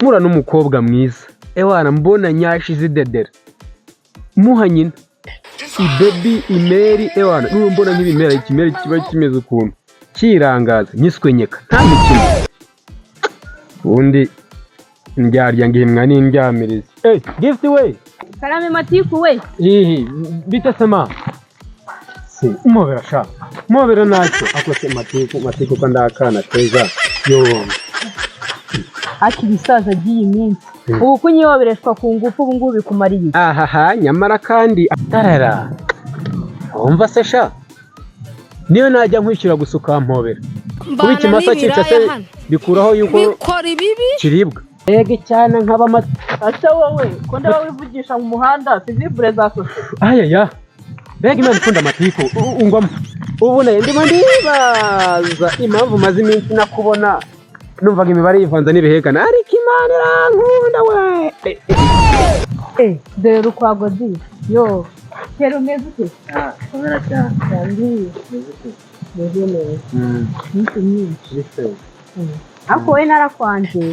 mura n'umukobwa mwiza ewana mbona nyashize dedera muha nyina ibebi imeri ewana n'ubu mbona nk'ibimera ikimera kiba kimeze ukuntu kirangaza nyiswe nyeka nta mikino ubundi ndyarya ngihimwa n'indyamirizi gift we Karame Matiku we bita sama si umobera sha umobera nacyo akose Matiku kandi akana keza yo ati bisaza giye minsi ubu kunyiyobereshwa ku ngufu ubu ngubu bikumariye ahaha nyamara kandi atarara umva se sha niyo najya nkwishyura gusuka mpobera kuba ikimasa cyica se bikuraho yuko bikora ibibi kiribwa ege cyane nkaba mata asa wowe ko ndawe wivugisha mu muhanda sizibure za sose ayaya bega imana ikunda Matiku ungwamo ubu naye ndimo ndibaza impamvu maze iminsi nakubona numvaga imibare yivanze n'ibihekana ariko imana irankunda we dore ukwago di yo kero meze ute kamera cyane kandi meze neza nyinshi ako we narakwanje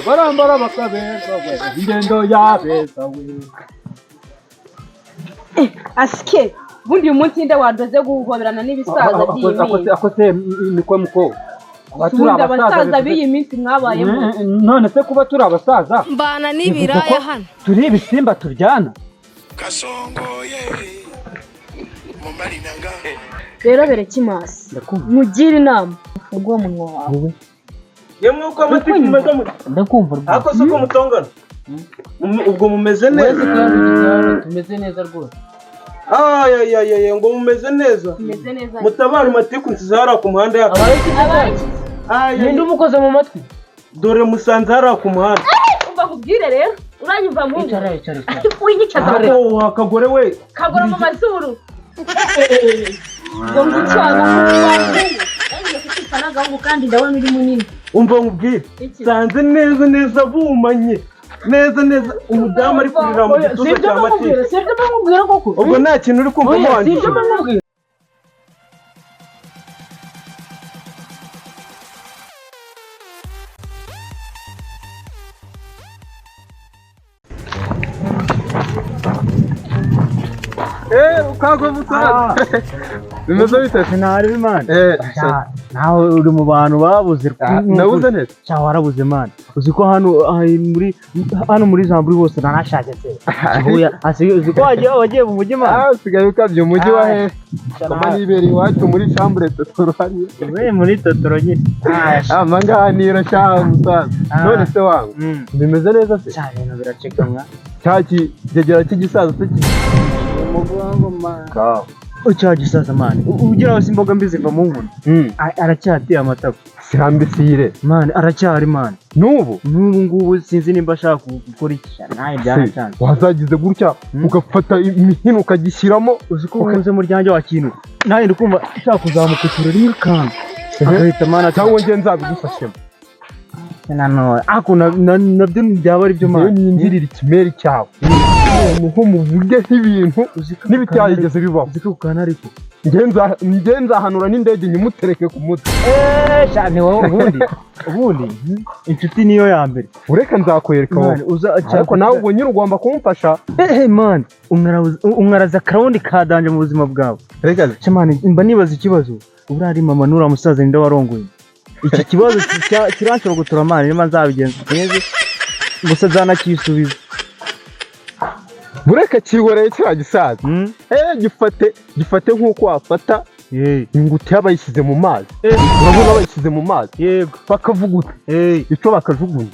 barambara bakabeza we ingendo yabeza we asike bundi umunsi nde wadoze guhoberana n'ibisaza by'imini akose niko muko abasaza b'iyi minsi mwabayemo none se kuba turi abasaza mbana n'ibiraya hano turi ibisimba turyana kasongoye mu marinanga rero berekimasi mugire inama ubwo munwa wawe yemwe uko Matiku mumeze muri ndakumva ako soko mutongana ubwo mumeze neza tumeze neza rwose ngo mumeze neza mutabara Matiku nzizara ku muhanda yacu ninde umukoze mu matwi dore musanze hara ku muhanda umva kubwire rero uranyumva mu icara winyicaza wakagore we kagora mu mazuru ngo ngicyaga kandi ndabona uri munini umva nkubwire sanze neza bumanye neza umudamu ari kurira mu gituza cya Matiku sibyo bamubwira koko ubwo nta kintu uri kumva muhandije sibyo bamubwira ukago musaza bimeze bite sinari man nawe uri mu bantu babuze nabuze neza cyangwa warabuze man uzi ko hano muri Zamburi bose nanashaje se uzi ko wagiye mu mujyi man sigaye ukabye umujyi wa he kama nibera iwacu muri chambre totoro hariya we muri totoro nyine amanganira sha musaza none se wangu bimeze neza se cyane no biraceka mwa cyaki gegera cy'igisaza se umugongo man ucyaje sasa man ugira wose imboga mbizi va mu nkono aracyateye amatako sirambisire man aracyari man nubu ngubu sinzi nimba ashaka gukora iki naye byaracyanze wazagize gutya ugafata imihino ukagishyiramo uzi ko ukunze mu ryanjye wa kintu naye ndikumva ushaka kuzamuka icyuro rimwe kandi agahita man cyangwa nge nzabigufashemo nanone ako nabyo byaba ari byo man nyingirira ikimeri cyawe nuho muvuge nk'ibintu n'ibitarigeze bibaho uziko kana ariko nge nzahanura n'indege nyimutereke ku mutwe cyane wowe ubundi inshuti niyo ya mbere ureka nzakwereka wowe ariko nawe ubwo nyine ugomba kumfasha man umwaraza karawundi kadanje mu buzima bwawe reka man mba nibaza ikibazo ubura ari mama nura musaza ninde warongoye iki kibazo kiranshobora gutura man niba nzabigenza neza gusa zanakisubiza bureka kihoreye cya gisaza gifate nk'uko wafata ingutiya bayishyize mu mazi urabona bayishyize mu mazi yego bakavuguta icyo bakajugunya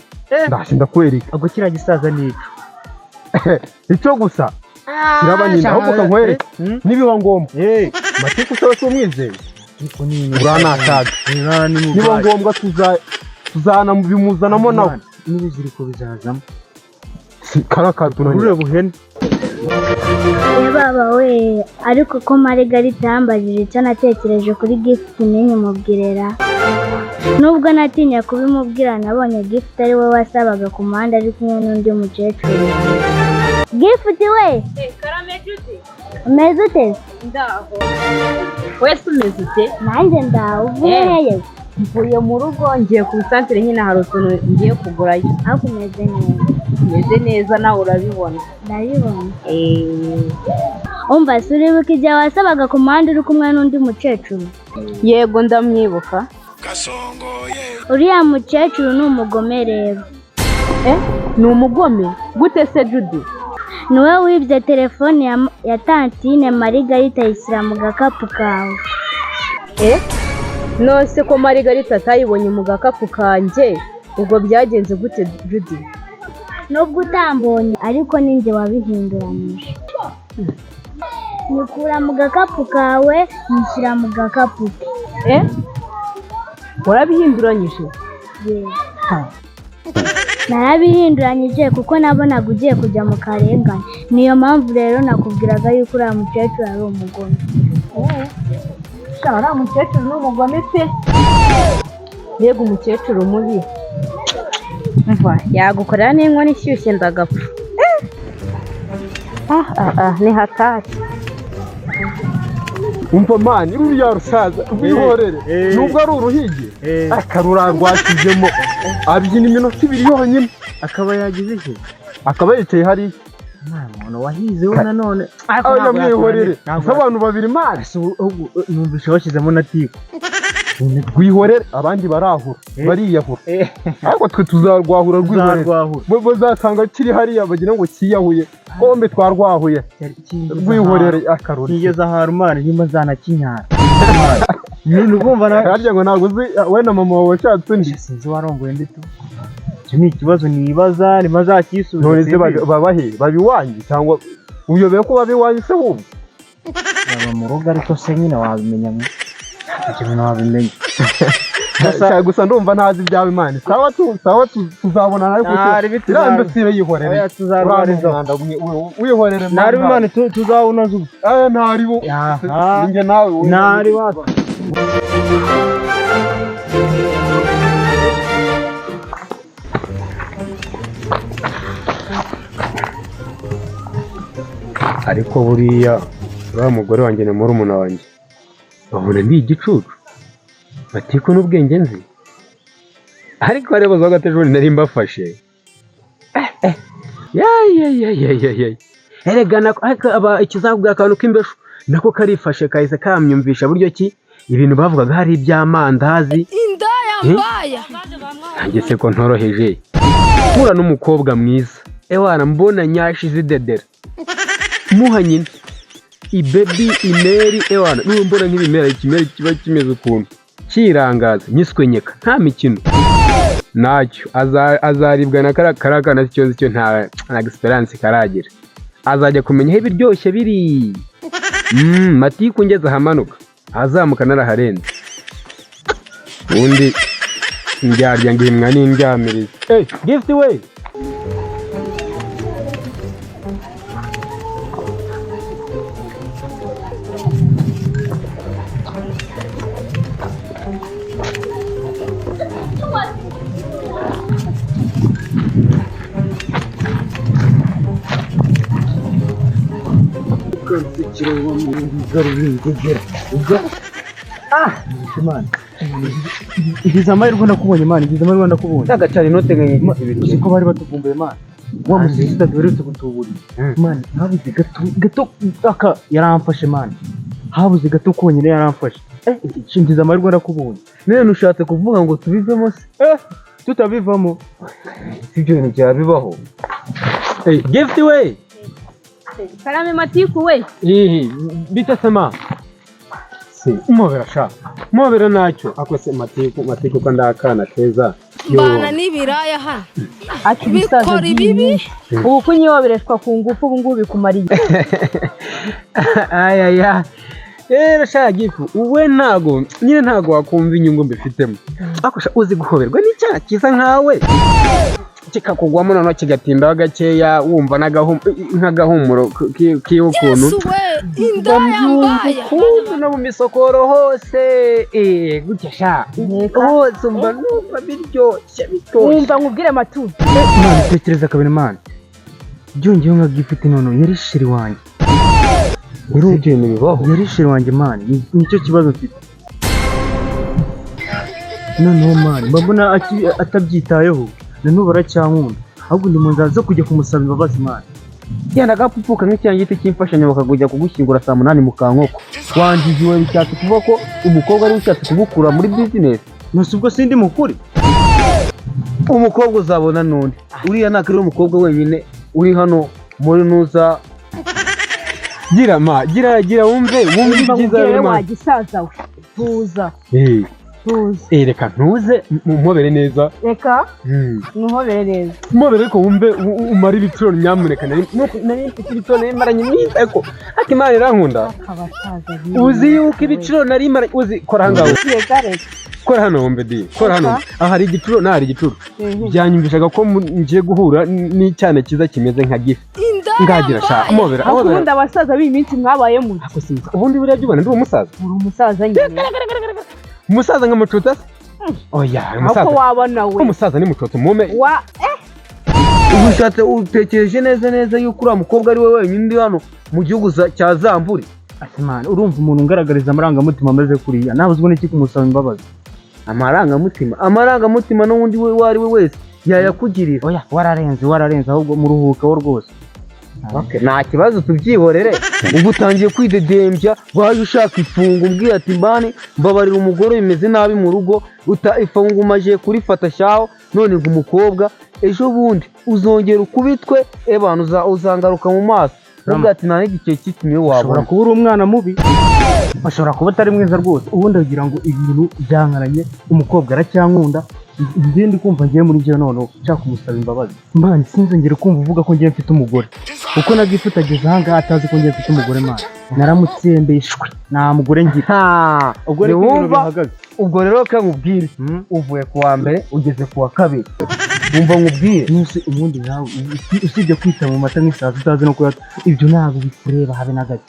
ndakwereka ubwo kiriya gisaza ni icyo gusa kirabanira ahubwo kankwereke nibiba ngombwa Matiku usaba si umwizeye uranataga niba ngombwa tuzanabimuzanamo nawe n'ibiziriko bizazamo karakatuna urebe buhene baba we ariko ko Margarita yambajije icyo natekereje kuri gift n'inyumubwirera nubwo natinya kubimubwira nabonye gift ari we wasabaga ku muhanda ari kumwe n'undi mukecuru gift we karame juti umeze ute ndaho wese umeze ute nanjye ndaho uvuye mvuye mu rugo ngiye ku santere nyine hari utuntu ngiye kugurayo. ariko umeze neza. Meze neza nawe urabibona. Ndabibona. Umva se uribuka igihe wasabaga ku muhanda uri kumwe n'undi mukecuru? Yego ndamwibuka. Gasongoye. Uriya mukecuru ni umugome rero. Ni umugome? Gute se Judy? Niwe wibye telefone ya tantine Marigarita ayishyira mu gakapu kawe. Nose ko Marigarita atayibonye mu gakapu kanjye ubwo byagenze gute Judy? Nubwo utambonye ariko ninjye wabihinduranyije. Nikura mu gakapu kawe nishyira mu gakapu ke. Warabihinduranyije? Yego. Narabihinduranyije kuko nabonaga ugiye kujya mu karengane. Niyo mpamvu rero nakubwiraga yuko uriya mukecuru ari umugome. Uriya mukecuru ni umugome pe. Yego umukecuru mubi. Umva yagukorera n'inkono ishyushye ndagapfa. Ni hatari. umva mani ruriya rusaza rwihorere nubwo ari uruhigi akarura rwashyizemo abyina iminota 2 yonyine akaba yagize iki? akaba yicaye hariya umuntu wahizeho nanone aho yamwihorere abantu 2 mani numvise washyizemo na tiku rwihorere abandi barahura bariyahura ariko twe tuzarwahura rwihorere bo zasanga kiri hariya bagira ngo kiyahuye kombe twarwahuye rwihorere akarura nigeze aharumana nyuma zanakinyara ibintu bumva na harya ngo ntabwo uzi we na mama wawe washatse undi sinzi warongoye ndetse icyo ni ikibazo nibaza nimazakisubiza none babahe babiwanyi cyangwa uyobeye ko babiwanyi se wumva baba mu rugo ariko se nyine wabimenya icyo bintu wabimenya gusa ndumva ntazi ibyawe Imana sawa tuzabonana ariko irambe sibe yihorere tuzarwariza wihorere nari Imana tuzawunaza ubu ntaribo ninge nawe nari wacu ariko buriya uriya mugore wanjye na murumuna wanjye babona ndi igicucu batiko n'ubwenge nzi ariko areba zo gatejuri nari mbafashe eregana aba ikizabwa akantu k'imbesho nako karifashe kahise kamyumvisha buryo ki ibintu bavugaga hari iby'amandazi indaya mbaya nanjye se ko ntoroheje kura n'umukobwa mwiza ewana mbona nyashi zidedera muha nyine ibebi imeri ewana numbona nk'ibimera ikimera kiba kimeze ukuntu kirangaza nyiswe nyeka nta mikino nacyo azaribwa na karakana ikibazo cyo nta experience karagira azajya kumenya aho ibiryoshye biri matiku ngeze ahamanuka azamuka naraharenze ubundi ndyarya ngihimwa n'indyamiriza gift way igize amahirwe ndakubonye Imana igize amahirwe ndakubonye ndagacana inote nk'ibiti uziko bari batuvumbuye Imana wa musista duherutse gutuburira Imana habuze gato aka yaramfashe Imana habuze gato konyine yaramfashe ngize amahirwe ndakubonye none ushatse kuvuga ngo tubivemo se tutabivamo sibyo bintu byabibaho gift way Salame matiku we. Bita sema. Mobera sha. Mobera nacyo. Ako se matiku ko ndakana keza. Bana n'ibiraya hano. Ati bisaza bibi. Ubu kunyiyobereshwa ku ngufu ubu ngubu bikumariye. Ayaya. Sha gifu uwe ntago wakumva inyungu mbifitemo. Akosha uzi guhoberwa n'icyaha kiza nkawe. Kikakugwamo noneho kigatindaho gakeya wumva nk'agahumuro k'ukuntu no mu misokoro hose gutya sha hose umva numva biryoshye wumva nkubwire maturu Imana tekereza kabiri Imana byongeyeho nka gifite none yari shiri wanjye ibintu bibaho yari shiri wanjye Imana nicyo kibazo mfite noneho mani mbona atabyitayeho nanubu aracyankunda ahubwo ndi mu nzira zo kujya kumusaba imbabazi mani. Genda agapfuka nk'icyanyi giti cy'imfashanyo bakakujya kugushyingura saa 8 mu kankoko. Wanjijiwe bishatse kuvuga ko umukobwa ari ushatse kugukura muri business. Nose ubwo sindi mukuri. Umukobwa uzabona n'undi. Uriya nakari umukobwa wenyine uri hano muri nuza. Gira wumve ibyiza rero wagisaza we. Tuza. Reka ntuze mumobere neza. Reka muhobere neza. Mumobere ariko wumve umara ibiciro nyamuneka nari mfite ibiciro nari maranye iminsi ariko Imana irankunda. Uzi yuko ibiciro nari maranye uzi kora hangaho. Kora hano wumve di. Kora hano. Aha hari igiciro nari igiciro. Byanyumvishaga ko ngiye guhura n'icyane kiza kimeze nka gift. Ngagira sha mumobere. Akunda abasaza b'iminsi mwabaye mu. Ako sinzi. Ubundi buriya byubana ndi umusaza. Uri umusaza nyine. Umusaza nk'amacuta se? Oya, umusaza. Ako wabona we. Umusaza ni mucuta mume. Ubushatse utekereje neza yuko uriya mukobwa ari we wenyine ndi hano mu gihugu cya Zamburi. Ati man, urumva umuntu ungaragariza amarangamutima ameze kuriya. Nabuzwe n'iki kumusaba imbabazi. Amarangamutima n'undi we wari we wese yayakugirira. Oya, wararenze ahubwo muruhuka wo rwose. Okay, nta kibazo tubyihorere. Ubu utangiye kwidedembya waje ushaka ifungo umbwira ati mbani mbabarira umugore bimeze nabi mu rugo ifungo umaje kurifata shaho none ngo umukobwa ejo bundi uzongera ukubitwe abantu uzangaruka mu maso. Ubwo ati nta n'igice cyitimiye wabona. Ushobora kuba uri umwana mubi. Ashobora kuba atari mwiza rwose. Ubundi agira ngo ibintu byankaranye umukobwa aracyankunda. Ndi kumva ngiye muri byo none nshaka kumusaba imbabazi. Mbani sinzongere kumva uvuga ko ngiye mfite umugore. Uko nagifuta ageze hanga atazi ko ngiye mfite umugore mwana. Naramutsembeshwe. Nta mugore ngira. Ubwo rero ibintu bihagaze. Ubwo rero nkubwire uvuye ku wa mbere ugeze ku wa kabiri. Umva nkubwire nuse ubundi nawe usibye kwita mu mata nk'isazi utazi no kuyata ibyo ntabwo bikureba habe na gato.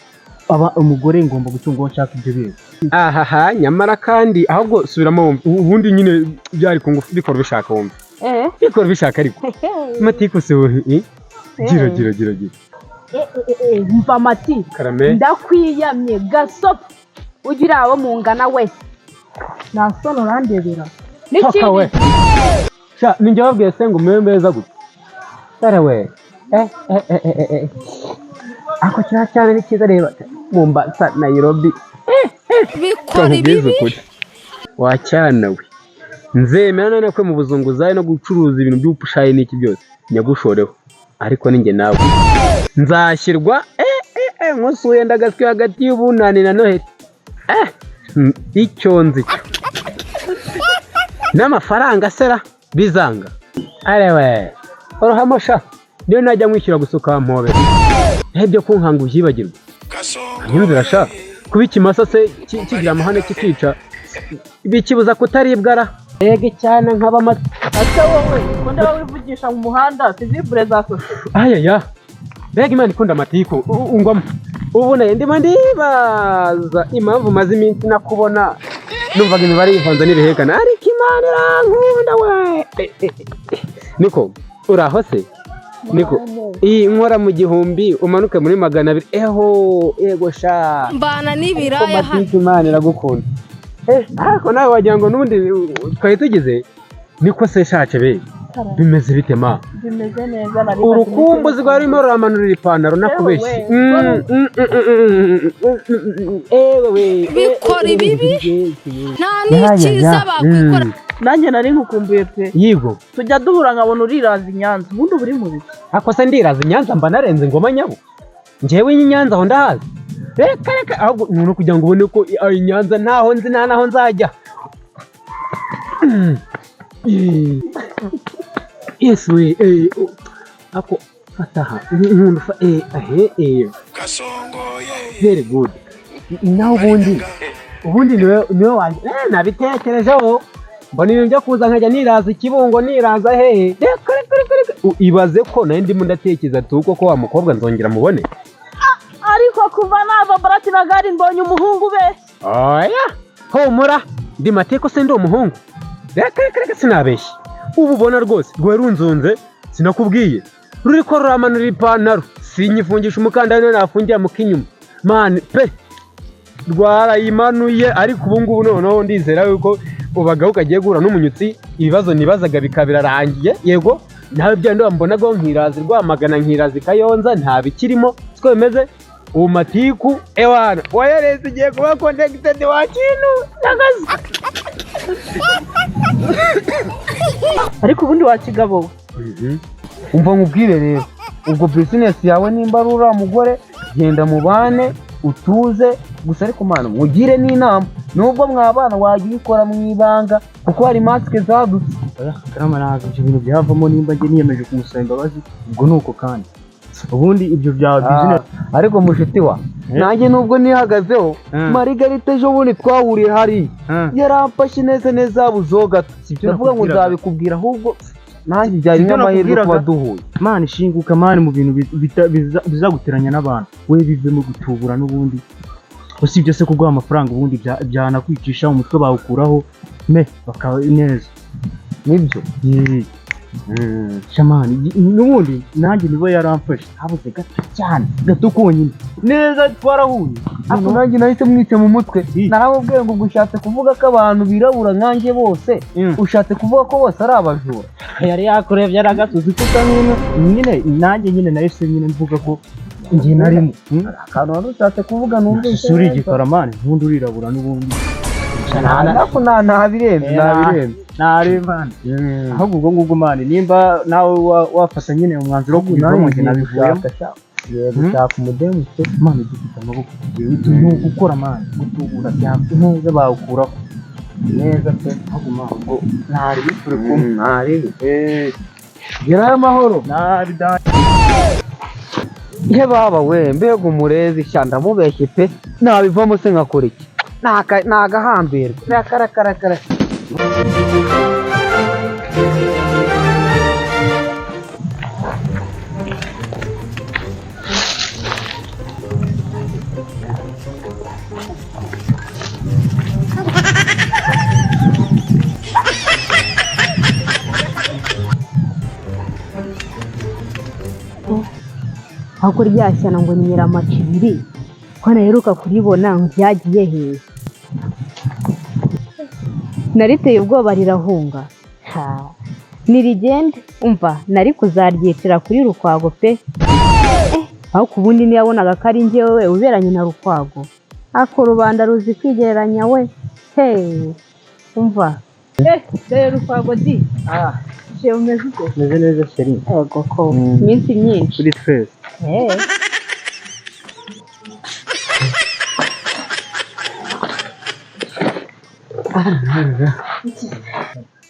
Aba umugore ngomba gutunga uwo nshaka ibyo bintu. Ahaha nyamara kandi ahubwo subiramo ubundi nyine byari kungufu bikora bishaka wumva. Bikora bishaka ariko. Matiko se gira. Mva mati. Ndakwiyamye gasopo. Ugira abo mungana we. Nasono randebera. Niki? Sha ninjye wabwiye se ngo umembeza gute. Sare we. Ako cyane ni cyiza reba. Mombasa Nairobi. Bikora ibibi. Wacyana we. Nzemera none ko mu buzunguzayi no gucuruza ibintu by'upushaye n'iki byose nyagushoreho. Ariko ninjye nawe. Nzashyirwa nkusuye ndagaswe hagati y'ubunani na Noheli. Icyo nzi cyo. N'amafaranga sera bizanga. Arewe. Orohamasha. Niyo najya mwishyura gusuka mpobe. Hebyo kunkanga ubyibagirwa. Nyumvira sha. Kuba ikimasa se kigira amahane kikica. Bikibuza kutaribwara. Ege cyane nkaba mata. Ate wowe ko ndawe wivugisha mu muhanda sizibure za sosho. Ayaya. Bega Imana ikunda amatiko ungwamo. Ubona ndimo ndibaza impamvu maze iminsi nakubona numvaga imibare yivanze n'ibihekana ariko Imana irankunda we. Niko uraho se? Niko nkora mu gihumbi umanuke muri 200. Ego sha. Mbana n'ibiraya hano. Imana iragukunda. Ariko nawe wagira ngo nundi twari tugize niko se shace be. Bimeze bite ma? Bimeze neza nari. Urukumbuzi rwarimo ruramanurira ipantaro nakubeshye. Ewe bikora ibibi. Nta n'ikiza bakwikora. Nanjye nari nkukumbuye pe. Yigo. Tujya duhura nkabona uriraza Nyanza. Ubundi buri mu biki? Ako se ndiraza Nyanza mba narenze ngoma nyabo. Njyewe Nyanza aho ndahazi. Reka ahubwo nuno kugira ngo ubone ko Nyanza ntaho nzi naho nzajya. Yes we ako fataha nkunda very good. Naho ubundi niwe wanjye nabitekerejeho mbona ibintu byo kuza nkajya niraza ikibungo niraza hehe. Ibaze ko nayo ndimo ndatekereza tuko ko wa mukobwa nzongera mubone. Ariko kuva nava barati na gari mbonye umuhungu be. Oya humura ndi mateko se ndi umuhungu. Reka sinabeshye. Ubu ubona rwose rwerunzunze sinakubwiye. Ruriko ruramanura ipantaro sinyifungisha umukandara none nafungira mu kinyuma. Man pe rwarayimanuye ariko ubu ngubu noneho ndizera yuko ubagaho ukagiye guhura n'umunyutsi ibibazo nibazaga bikaba birarangiye yego nawe byandi wambonaga nkirazi Rwamagana nkirazi Kayonza nta bikirimo siko bimeze ubu matiku ewana wayareze igiye kuba connected wa kintu nagaza ariko ubundi wakigabo umva nkubwire rero ubwo business yawe nimba ari uriya mugore genda mubane utuze gusa ariko mana mugire n'inama nubwo mwabana wajya ubikora mu ibanga kuko hari masike zadutse karama ntabwo ibyo bintu byavamo nimba njye niyemeje kumusaba imbabazi ubwo nuko kandi ubundi ibyo bya business ariko mushuti wa nanjye nubwo nihagazeho Margarita ejo bundi twahuriye hari yaramfashe neza buzoga ndavuga ngo nzabikubwira ahubwo nanjye byari nk'amahirwe kuba duhuye mana ishinguka mani mu bintu bizaguteranya n'abantu we bivemo gutubura n'ubundi usibye se kuguha amafaranga ubundi byanakwicisha umutwe bawukuraho bakaba neza nibyo shamani n'ubundi nanjye nibo yaramfashe habuze gato cyane gato konyine neza twarahuye ariko nanjye nahise mwice mu mutwe naramubwiye ngo ushatse kuvuga ko abantu birabura nkanjye bose ushatse kuvuga ko bose ari abajura yari yakurebye ari agatuzi kuko nyine nanjye nyine nahise nyine mvuga ko njye narimo akantu wari ushatse kuvuga numvise uri igikaramani ntundi urirabura n'ubundi ntaremana ahubwo ubwo ngubwo mani nimba nawe wafata nyine umwanzuro wo kubivamo njye nabivuyemo gushaka umudemu se mani dufite amaboko ni ugukora mani gutubura byanze neza bawukuraho neza pe ahubwo mani ubwo ntari turi kumwe ntari gerayo amahoro ntari dani ye baba we mbega umurezi sha ndamubeshye pe nabivamo se nkakora iki nagahambirwa karakarakara ahubwo ryashyana ngo ni Nyiramacibiri ko naheruka kuribona ngo ryagiye hehe nariteye ubwoba rirahunga nirigende umva nari kuzaryicira kuri Rukwago pe ahubwo ubundi niyabonaga ko ari njyewe uberanye na Rukwago ako rubanda ruzi kwigereranya we umva rero Rukwago di je umeze ute meze neza sheri yego ko iminsi myinshi kuri twese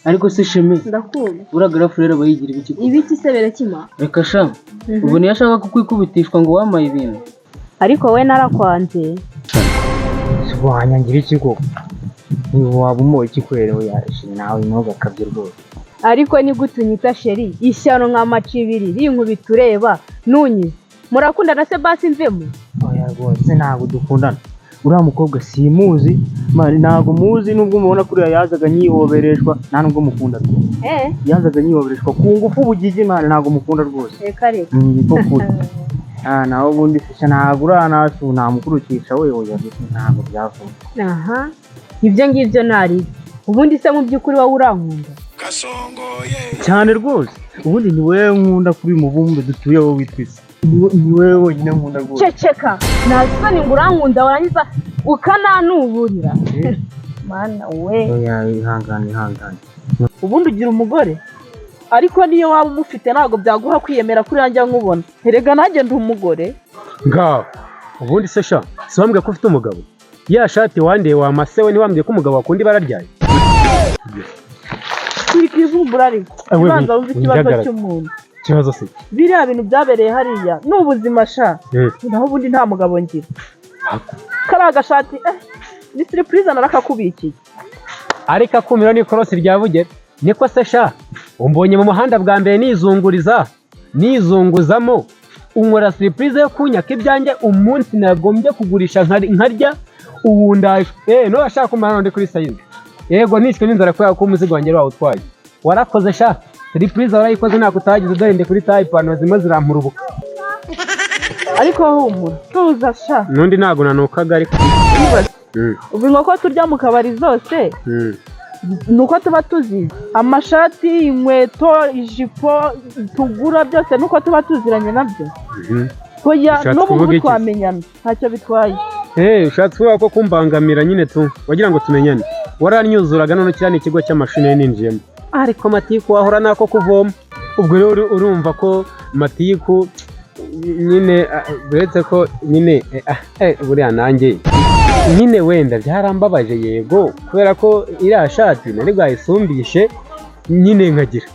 ariko se shemi ndakumva uragara furere bayigira ibiki se berekima reka sha ubu ntiyashaka kukwikubitishwa ngo wamaye ibintu ariko we narakwanze wanyangira iki koko waba umoye ikikwereho yarishimye nawe ntoga akabye rwose ariko ni gute unyita sheri ishyano nka Macibiri rinkubita ureba nunyize murakundana se basi mvemo oya rwose ntabwo dukundana uriya mukobwa simuzi ntabwo muzi nubwo umubona kuriya yazaga nyihobereshwa nta nubwo mukunda yazaga nyihobereshwa ku ngufu ubugigi imana ntabwo mukunda rwose reka reka niko kuri nawe ubundi sisha ntabwo uriya nacu namukurukisha we oya ntabwo byavamo ibyo ngibyo nari ubundi se mu by'ukuri wowe urankunda cyane rwose ubundi ni wowe nkunda kuri mubumbe dutuye wowe witwa isi ni wowe wonyine nkunda rwose ceceka ntasoni ngo urankunda warangiza ukananuburira mana we oya ihangane ubundi ugira umugore ariko niyo waba umufite ntabwo byaguha kwiyemera kuri yanjye nkubona erega nanjye ndi umugore ngaho ubundi se sha si wambwiye ko ufite umugabo ya shati wandiye wamasewe ntiwambwiye ko umugabo akunda ibara ryayo turi kwivumbura ariko ubanza wumva ikibazo cy'umuntu ikibazo se biriya bintu byabereye hariya ni ubuzima sha naho ubundi nta mugabo ngira kariya gashati ni siripurize narakakubikiye ariko akumiro ni ikorosi rya Bugere niko se sha umbonye mu muhanda bwa mbere nizunguzamo unkora siripurize yo kunyaka ibyanjye umunsi nagombye kugurisha nkarya ubu ndaje nubashaka kumara ndi kuri sayizi yego nishwe n'inzara kubera ko umuzigo wanjye wawutwaye warakoze sha siripurize warayikoze ntabwo utagize dore ndi kuri tayi ipantaro zimwe zirampurubuka ariko humura tuza sha n'undi ntabwo nanukaga ariko ubu inkoko turya mu kabari zose nuko tuba tuzizi amashati inkweto ijipo tugura byose nuko tuba tuziranye nabyo hoya n'ubu twamenyana ntacyo bitwaye ushatse kuvuga ko kumbangamira nyine tu wagira ngo tumenyane waranyuzuraga none kiriya ni ikigo cy'amashuri ninjiyemo ariko matiku wahora nako kuvoma ubwo rero urumva ko matiku nyine uretse ko nyine buriya nanjye nyine wenda byarambabaje yego kubera ko iriya shati nari bwayisumbishe nyine nkagira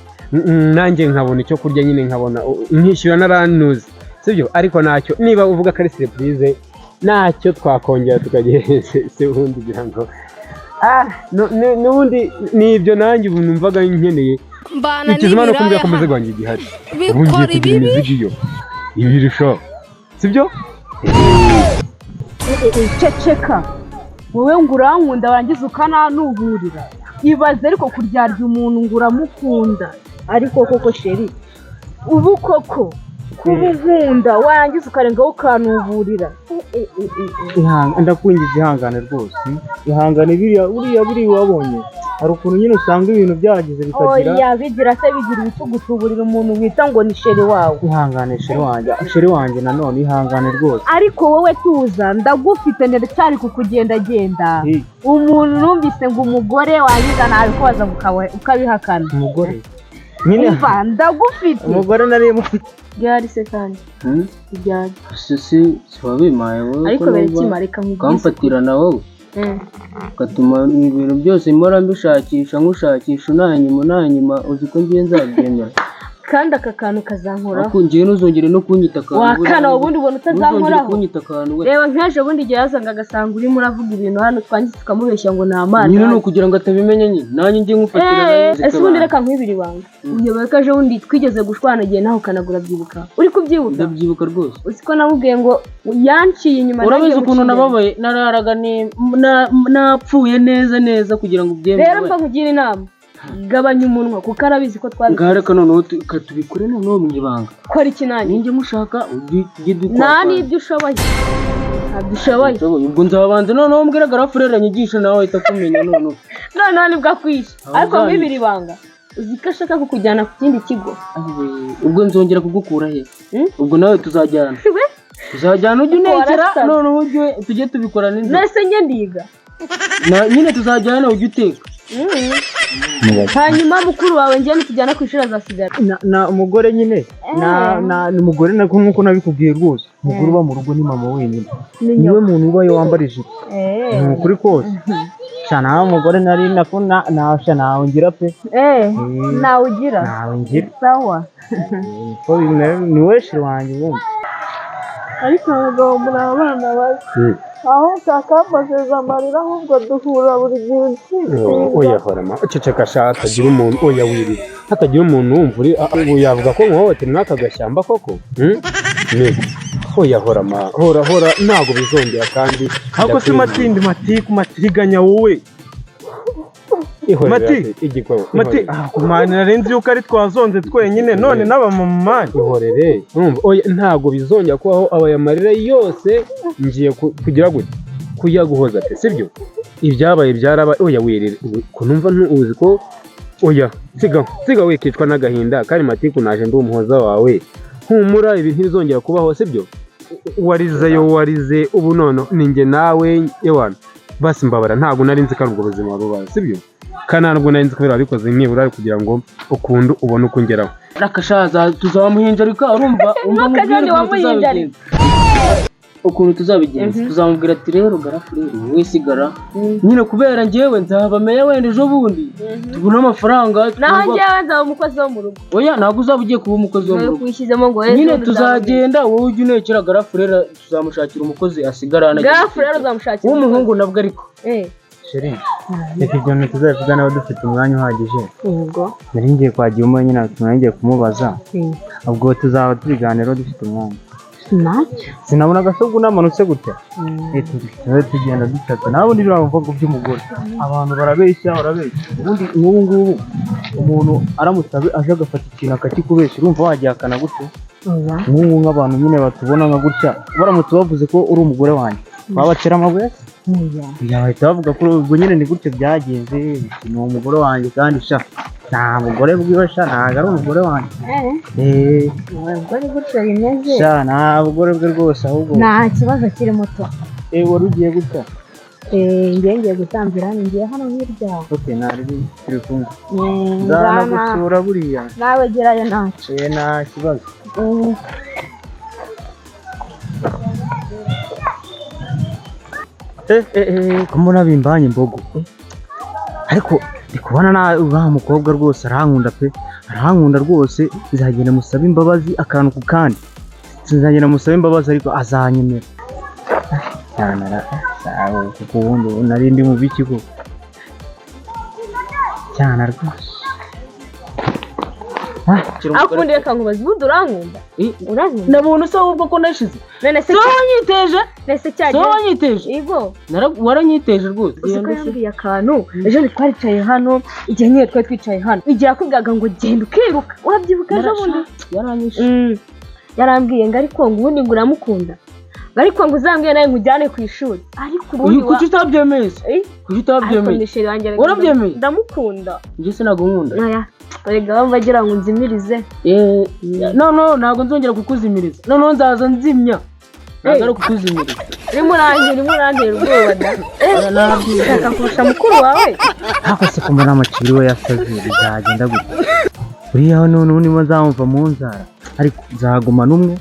nanjye nkabona icyo kurya nyine nkabona nkishyura naranuze sibyo ariko ntacyo niba uvuga ko ari surprise ntacyo twakongera tukageretse se ubundi kugira ngo n'ubundi nibyo nanjye ubu numvaga nkeneye ikizima no kumva yakomeze gwanjye igihari ubu ngiye kugira imizigo iyo ibirushaho sibyo ceceka wowe ngo urankunda warangiza ukananuburira ibaze ariko kuryarya umuntu ngo uramukunda ariko koko sheri ubu koko kuba unkunda warangiza ukarengaho ukanuburira ndakwinjiza ihangane rwose ihangane buriya wabonye hari ukuntu nyine usanga ibintu byagize bikagira oya bigira se bigira ibitugutuburira umuntu wita ngo ni sheri wawe ihangane sheri wanjye nanone ihangane rwose ariko wowe tuza ndagufite ndacyari kukugendagenda umuntu numvise ngo umugore wangiza nabikubaza ukabihakana umugore nyine umva ndagufite umugore nari mufite byari se kandi byari si wabimaye wowe ariko berekimareka ukamfatira na wowe ugatuma ibintu byose mpora mbishakisha nkushakisha unanyuma uzi ko ngiye nzabyemera kandi aka kantu kazankoraho ngiye ntuzongere no kunyita akantu wakana ubundi ubona utazankoraho we reba nk'ejo bundi igihe yazanga agasanga urimo uravuga ibintu hano twangize tukamubeshya ngo ni amana nyine ni ukugira ngo atabimenya nyine nanjye ngiye nkufatira ese ubundi reka nkwibira ibanga uyoboye ko ejo bundi twigeze gushwanagiye naho ukanagura byibuka uri kubyibuka ndabyibuka rwose uzi ko namubwiye ngo yanciye inyuma urabizi ukuntu nababaye nararaga napfuye neza kugira ngo ubyemere rero mba nkugira inama gabanya umunwa kuko arabizi ko twabikoze ngareka noneho tubikore noneho mu ibanga kora iki nanjye ninjye mushaka ujye dukora nta n'ibyo ushoboye ntabyo ushoboye ubwo nzabanza noneho mbwira garafurere anyigisha nawe ahita kumenya noneho nibwo akwishe ariko mwibira ibanga uzi ko ashaka kukujyana ku kindi kigo ubwo nzongera kugukura he ubwo nawe tuzajyana ujye unekera noneho tujye tubikora neza nese njye ndiga nyine tuzajyana ujye uteka hanyuma mukuru wawe njye nitujyana ku ishuri azasigara na umugore nyine ni umugore nk'uko nabikubwiye rwose umugore uba mu rugo ni mama wenyine niwe muntu ubaye wambara ijipo ni ukuri kose nawe umugore nari nawe ngira pe nawe ugira nawe ngira sawa ni we shiri wanjye ubundi ariko abagabo muri abana bazi aho utakambajije amarira ahubwo duhura buri gihe oya horama ceceka sha hatagira umuntu oya wirira hatagira umuntu wumva uri yavuga ko nkohote mwaka gashyamba koko oya horama hora ntabwo bizongera kandi ahubwo si matiganya wowe mati kumana narenze yuko ari twazonze twenyine none n'abamama ihorere ntabwo bizongera kubaho aya marira yose ngiye kugira gute kuyaguhoza pe sibyo ibyabaye byarabaye oya wirire kunumva ntuzi ko oya siga wikicwa n'agahinda kandi matiku naje ndi umuhoza wawe humura ibi ntibizongera kubaho sibyo warize ubu none ninjye nawe ewana basi mbabara ntabwo nari nzi ko ari ubwo buzima bubaye sibyo kandi ntabwo nari nzi ko babikoze nibura kugira ngo ukunde ubone uko ungeraho rakashaza tuzamuhinjarika urumva ukuntu tuzabigenza tuzamubwira ati rero garafurere wowe sigara nyine kubera njyewe nzabamenya wenda ejo bundi tubona amafaranga naho njyewe nzaba umukozi wo mu rugo oya ntabwo uzaba ugiye kuba umukozi wo mu rugo nyine tuzagenda wowe ujye unekera garafurere tuzamushakira umukozi asigara garafurere uzamushakira w'umuhungu nabwo ariko sheri reka ibyo bintu tuzabivuga nawe dufite umwanya uhagije nari ngiye kwagira umwe nyine ngiye kumubaza ubwo tuzaba tubiganiraho dufite umwanya sinabona agasogo namanutse gutya tugenda dutata nawe ubundi biravuga by'umugore abantu barabeshya ubundi nk'ubu ngubu umuntu aramutse aje agafata ikintu akakikubeshya urumva wagihakana gutyo nk'ubu nk'abantu nyine batubona nka gutya baramutse bavuze ko uri umugore wanjye wabatera amabuye bahita bavuga ko ubwo nyine ni gutyo byagenze ni umugore wanjye kandi sha nta mugore bwiwe sha ntabwo ari umugore wanjye ntabwo ari gutyo bimeze sha nta bugore bwe rwose ahubwo nta kibazo kiri muto wari ugiye gutya ngiye gutambira hano ngiye hano hirya ntari turi kumwe nzanagusura buriya nawe gerayo ntacyo nta kibazo ko mbona bimbanye imbogo ariko ndi kubona uriya mukobwa rwose arankunda pe arankunda rwose nzagenda musaba imbabazi akantu ku kandi nzagenda musaba imbabazi ariko azanyemera kuko ubundi nari ndi mu biki ko cyane rwose akundi reka nkubaze ubundi urankunda nabona usa ahubwo ko nashize so wanyiteje nese cyane wanyiteje yego waranyiteje rwose usiko yambwiye akantu ejo twaricaye hano igihe nyine twari twicaye hano igihe yakubwaga ngo genda ukiruka urabyibuka ejo bundi yaranyishe yarambwiye ngo ariko ngo ubundi ngo uramukunda ariko ngo uzambwiye nawe nkujyane ku ishuri ariko ubundi kuki utabyemeye kuki utabyemeye urabyemeye ndamukunda njye sinago nkunda erega bamba agira ngo nzimirize ntabwo nzongera kukuzimiriza noneho nzaza nzimya ntabwo ari kukuzimiriza urimo urantera ubwoba da ushaka kurusha mukuru wawe ariko se kumva n'amaciro we yasaze bizagenda gutya buriya noneho niba nzamva mu nzara ariko nzaguma n'umwe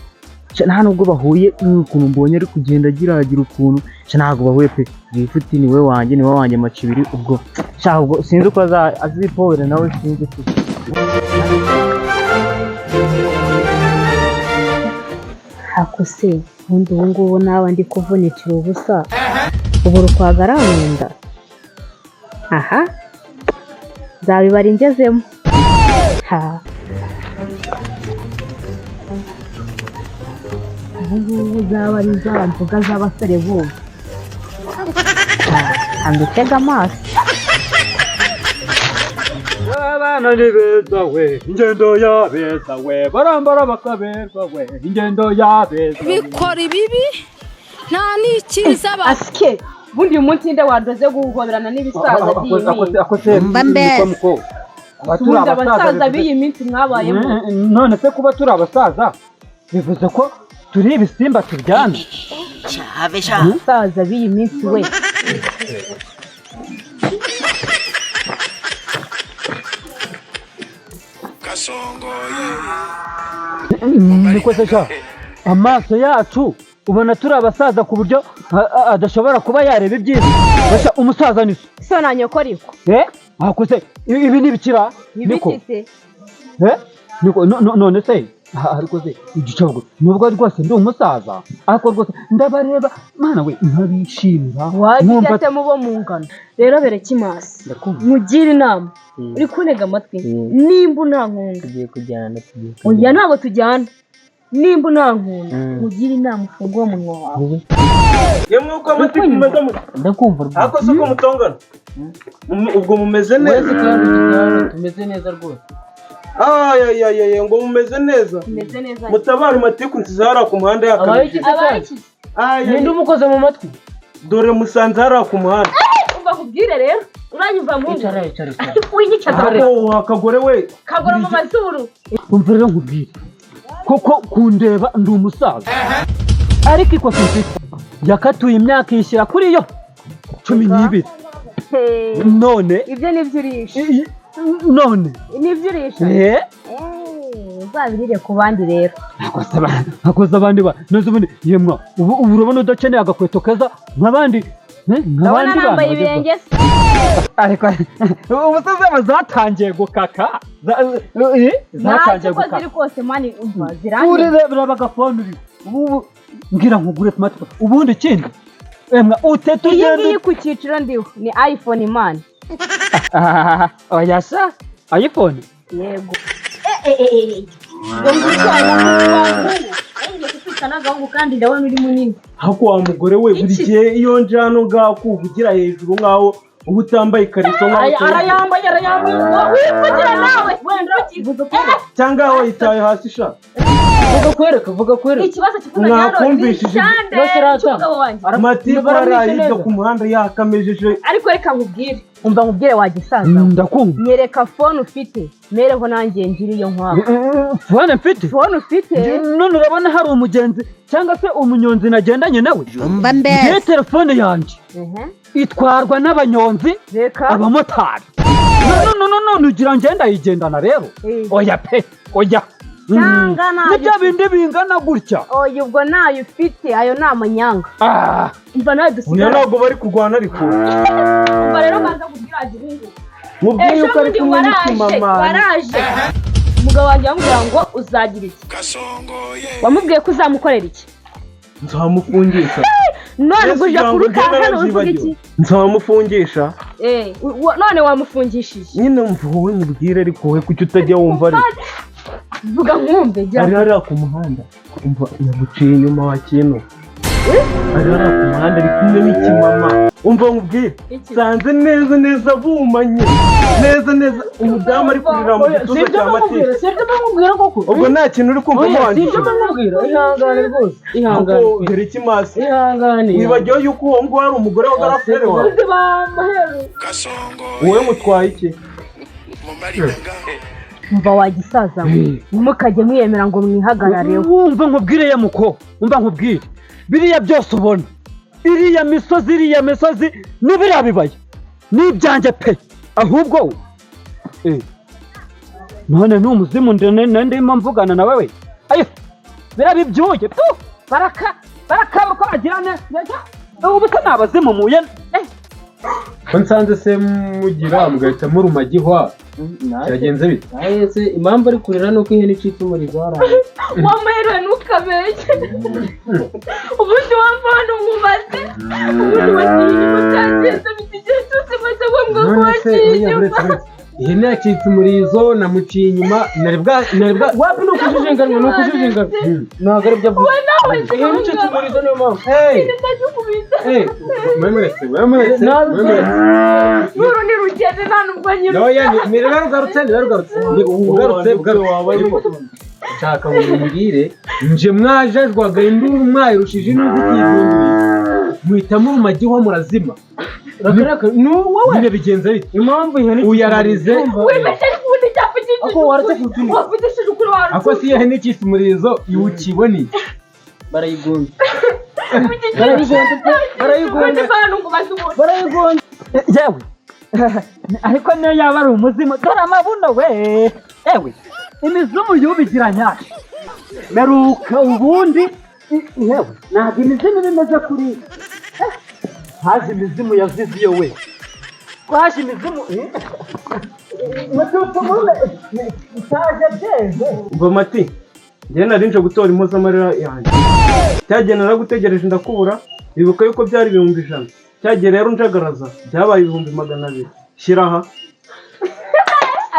nta nubwo bahuye n'ukuntu mbonye ari kugenda agira ukuntu ntabwo bahuye pe ifuti ni we wanjye amacibiri ubwo ubwo sinzi uko azipobera nawe sinzi pe ako se ubundi ubu ngubu nawe ndi kuvunikira ubusa ubu rukwaga arankunda aha nzabibara ingezemo ubu zaba ari za mvuga z'abasore bumva andutega amaso abana ni beza we ingendo yabeza we barambara bakaberwa we ingendo yabeza bikora ibibi nta n'ikiza asike bundi uyu munsi nde wadoze guhoberana n'ibisaza mba mbese ubundi abasaza b'iyi minsi mwabayemo none se kuba turi abasaza bivuze ko turi ibisimba turyana abasaza b'iyi minsi we niko se sha amaso yacu ubona turi abasaza ku buryo adashobora kuba yareba ibyiza umusaza ni so na nyoko ariko akose ibi ni bikira niko niko none se ariko se igicago nubwo rwose ndi umusaza ariko rwose ndabareba mana we nkabishimira wagiye ate mubo mungana rero bereke imasi mugira inama uri kunega amatwi nimba unankunda tugiye kujyana oya ntabwo tujyana nimba unankunda mugira inama ufunguye umunwa wawe yemwe uko amatwi mumeze ndakumva rwose ariko se ko mutongana ubwo mumeze neza tumeze neza rwose ngo mumeze neza mutabara amatiku nsize hariya ku muhanda abayikize ninde umukoze mu matwi dore musanze hariya ku muhanda umva kubwire rero uranyumva mu icara akagore we kagora mu mazuru umva rero nkubwire koko kundeba ndi umusaza ariko ikosa mfite yakatuye imyaka yishyira kuri yo 12 none ibyo nibyo urisha none nibyo urisha uzabirire ku bandi rero akoze abandi noze ubundi yemwa ubu urabona udakeneye agakweto keza nk'abandi nk'abandi bambaye ibirenge ariko umusaza bazatangiye gukaka zatangiye gukaka ziri kose mani umva zirangiye ureba bagafone ubu ngira nkugure smartphone ubundi kindi emwa utetu iyi ku cyiciro ndiho ni iPhone man oya sha iPhone yego kandi ndabona uri munini hako wa mugore we buri gihe iyo nje hano ngaho kuvugira hejuru nkaho uba utambaye ikariso arayambaye wivugira nawe wenda cyangwa aho yitaye hasi sha vuga kwereka ikibazo kikuzanye nakumvishije amatiku arayibyo ku muhanda yakamejeje ariko reka nkubwire umva nkubwire wagisaza ndakumva nyereka phone ufite mereho nanjye ngiri iyo nkwaho phone mfite none urabona hari umugenzi cyangwa se umunyonzi nagendanye nawe ngiye telefone yanjye itwarwa n'abanyonzi abamotari none ugira ngenda yigendana rero oya pe oya nibyo bindi bingana gutya oya ubwo nayo ufite ayo ni amanyanga umva nawe dusigara ntabwo bari kurwana ariko umva rero banza kugira agirinde mubwiye yuko ari kumwe n'ikimama waraje umugabo wanjye yamubwira ngo uzagira iki wamubwiye ko uzamukorera iki nzamufungisha none uje kuruka hano uvuga iki nzamufungisha none wamufungishije nyine wowe mubwire ariko wowe kuki utajya wumva ari vuga nkumbe ari hariya ku muhanda umva yaguciye inyuma wa kintu ari hariya ku muhanda ari kumwe n'ikimama umva mubwire sanze neza bumanye neza umudamu ari kurira mu gituza cya matike ubwo nta kintu uri kumva wanjye ihangane rwose ihangane dore ikimasi ihangane wibagiwe yuko uwo nguwo ari umugore wa garafere wawe wowe mutwaye iki umva wagisaza ntimukajye mwiyemera ngo mwihagarareho wumva nkubwire ya muko umva nkubwire biriya byose ubona iriya misozi n'ibiriya bibaya n'ibyanjye pe ahubwo none ni umuzimu ndimo mvugana na wewe ayo birabibyuye tu barakaba ko agirane ubu se nabazimu muye ko nsanze se mugira mugahita murumagihwa cyagenze bite ahese impamvu ari kurira nuko ihene icitse umurizo haraye wamuherewe ntukabeshye ubundi wamvana umubaze ubundi wagiye mutagenze bitigeze cyose maze ngombwa ko wagiye inyuma ihene yacitse umurizo namuciye inyuma nari bwa wapi nukujijenganwa ntabwo ari byo avuga ihene icitse umurizo niyo mpamvu mwemuretse nuru ni rugende nta nubwo nyine ugarutse nshaka ngo mumbwire nje mwajajwaga induru mwayirushije n'uzikizunguye muhitamo umumagihwa murazima nyine bigenze bite impamvu ihene uyararize ako si ihene icitse umurizo iwukiboni barayigonze yewe ariko niyo yaba ari umuzimu dore amabuno we ewe imizimu yubigira nyaki meruka ubundi yewe ntabwo imizimu bimeze kuri haje imizimu yazize iyo we twaje imizimu utaje byeze ubwo mati njyewe nari nje gutora impozamarira yanjye cyagiye naragutegereje ndakubura bibuka yuko byari 100,000 cyagiye rero njagaraza byabaye 200,000 shyira aha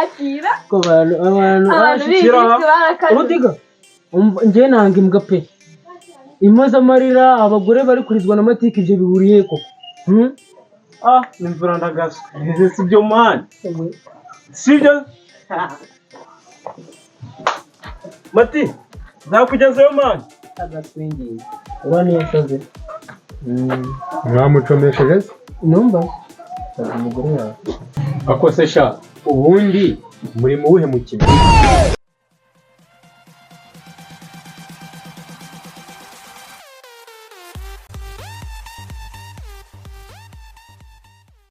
akira ko abantu shyira aha urudiga njyewe nanga imbwa pe impozamarira abagore bari kurizwa n'amatike ibyo bihuriye koko imvura ndagasa si byo mani sibyo mati nzakugezeyo mani agaswingiye urabona iyo asaze mwamucomesheje se numva umugore yawe akose sha ubundi muri mu wuhe mukino